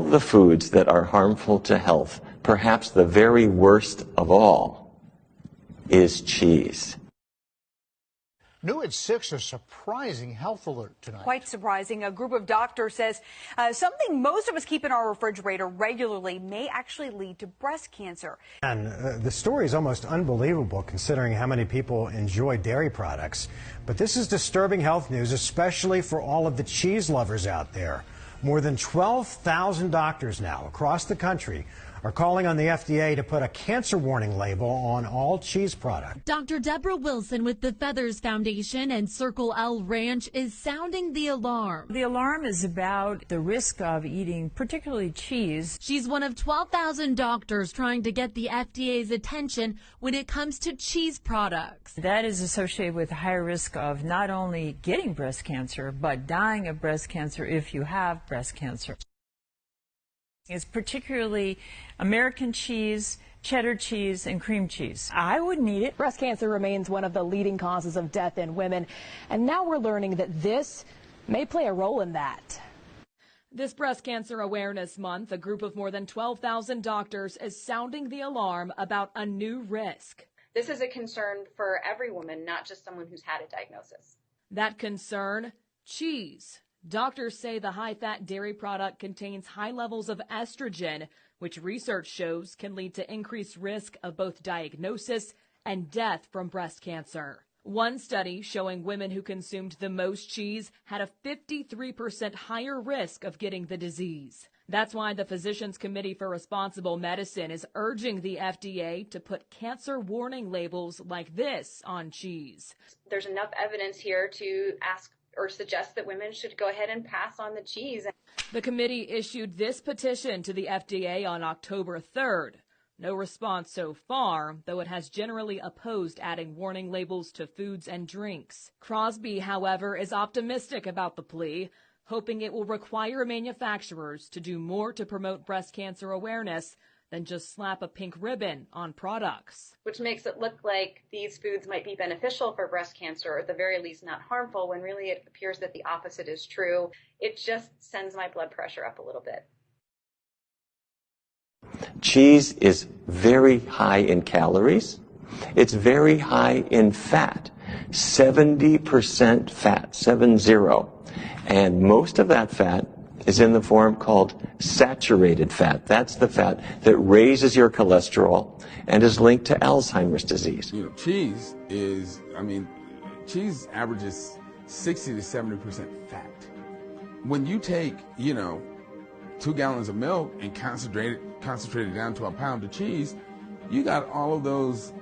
of the foods that are harmful to health, perhaps the very worst of all is cheese. New at 6, a surprising health alert tonight. Quite surprising. A group of doctors says something most of us keep in our refrigerator regularly may actually lead to breast cancer. And the story is almost unbelievable considering how many people enjoy dairy products. But this is disturbing health news, especially for all of the cheese lovers out there. More than 12,000 doctors now across the country are calling on the FDA to put a cancer warning label on all cheese products. Dr. Deborah Wilson with the Feathers Foundation and Circle L Ranch is sounding the alarm. The alarm is about the risk of eating particularly cheese. She's one of 12,000 doctors trying to get the FDA's attention when it comes to cheese products. That is associated with a higher risk of not only getting breast cancer, but dying of breast cancer if you have breast cancer. It's particularly American cheese, cheddar cheese, and cream cheese. I wouldn't eat it. Breast cancer remains one of the leading causes of death in women, and now we're learning that this may play a role in that. This Breast Cancer Awareness Month, a group of more than 12,000 doctors is sounding the alarm about a new risk. This is a concern for every woman, not just someone who's had a diagnosis. That concern, cheese. Doctors say the high-fat dairy product contains high levels of estrogen, which research shows can lead to increased risk of both diagnosis and death from breast cancer. One study showing women who consumed the most cheese had a 53% higher risk of getting the disease. That's why the Physicians Committee for Responsible Medicine is urging the FDA to put cancer warning labels like this on cheese. There's enough evidence here to ask or suggest that women should go ahead and pass on the cheese. The committee issued this petition to the FDA on October 3rd. No response so far, though it has generally opposed adding warning labels to foods and drinks. Crosby, however, is optimistic about the plea, hoping it will require manufacturers to do more to promote breast cancer awareness than just slap a pink ribbon on products. Which makes it look like these foods might be beneficial for breast cancer, or at the very least not harmful, when really it appears that the opposite is true. It just sends my blood pressure up a little bit. Cheese is very high in calories. It's very high in fat, 70% fat, 70. And most of that fat is in the form called saturated fat. That's the fat that raises your cholesterol and is linked to Alzheimer's disease. You know, cheese averages 60 to 70% fat. When you take, 2 gallons of milk and concentrate it down to a pound of cheese, you got all of those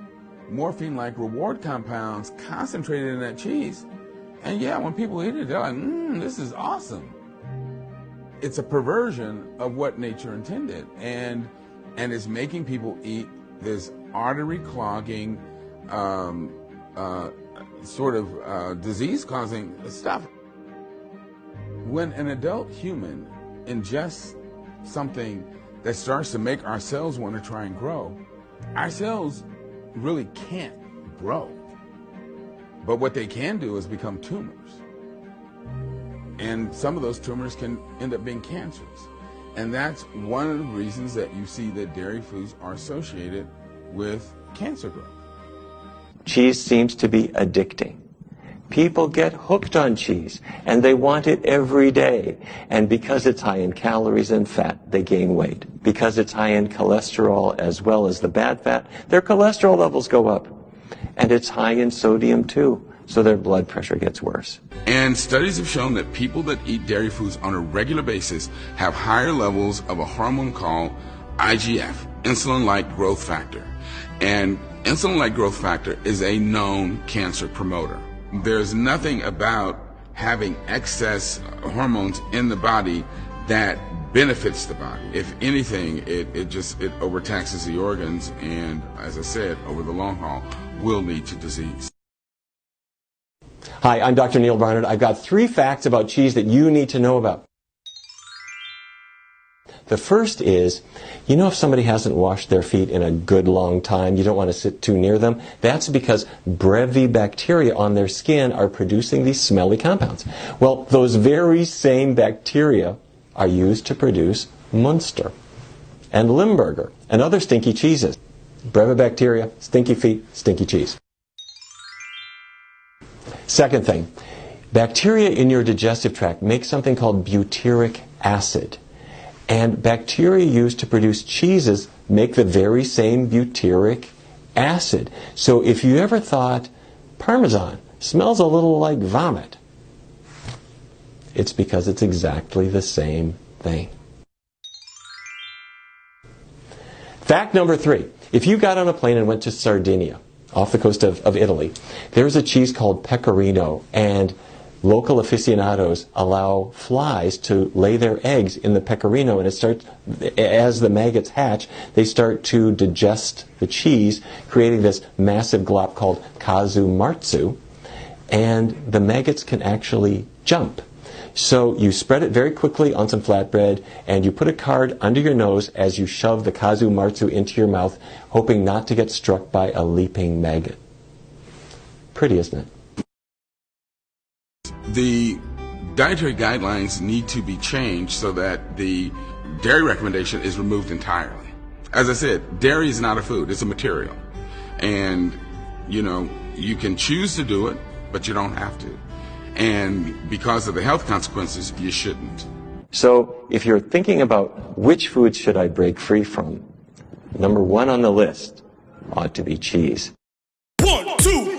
morphine-like reward compounds concentrated in that cheese. And yeah, when people eat it, they're like, this is awesome. It's a perversion of what nature intended, and it's making people eat this artery-clogging, disease-causing stuff. When an adult human ingests something that starts to make our cells want to try and grow, our cells really can't grow. But what they can do is become tumors. And some of those tumors can end up being cancerous. And that's one of the reasons that you see that dairy foods are associated with cancer growth. Cheese seems to be addicting. People get hooked on cheese, and they want it every day. And because it's high in calories and fat, they gain weight. Because it's high in cholesterol as well as the bad fat, their cholesterol levels go up. And it's high in sodium too, so their blood pressure gets worse. And studies have shown that people that eat dairy foods on a regular basis have higher levels of a hormone called IGF, insulin-like growth factor. And insulin-like growth factor is a known cancer promoter. There's nothing about having excess hormones in the body that benefits the body. If anything, it overtaxes the organs, and as I said, over the long haul, will lead to disease. Hi, I'm Dr. Neil Barnard. I've got 3 facts about cheese that you need to know about. The first is, if somebody hasn't washed their feet in a good long time, you don't want to sit too near them. That's because brevibacteria on their skin are producing these smelly compounds. Well, those very same bacteria are used to produce Munster and Limburger and other stinky cheeses. Brevibacteria, stinky feet, stinky cheese. Second thing, bacteria in your digestive tract make something called butyric acid. And bacteria used to produce cheeses make the very same butyric acid. So if you ever thought Parmesan smells a little like vomit, it's because it's exactly the same thing. Fact number 3. If you got on a plane and went to Sardinia, off the coast of Italy, there's a cheese called pecorino, and local aficionados allow flies to lay their eggs in the pecorino, and it starts, as the maggots hatch, they start to digest the cheese, creating this massive glop called casu marzu, and the maggots can actually jump. So you spread it very quickly on some flatbread, and you put a card under your nose as you shove the casu marzu into your mouth, hoping not to get struck by a leaping maggot. Pretty, isn't it? The dietary guidelines need to be changed so that the dairy recommendation is removed entirely. As I said, dairy is not a food, it's a material. And, you know, you can choose to do it, but you don't have to. And because of the health consequences, you shouldn't. So if you're thinking about which foods should I break free from, number 1 on the list ought to be cheese. 1, 2,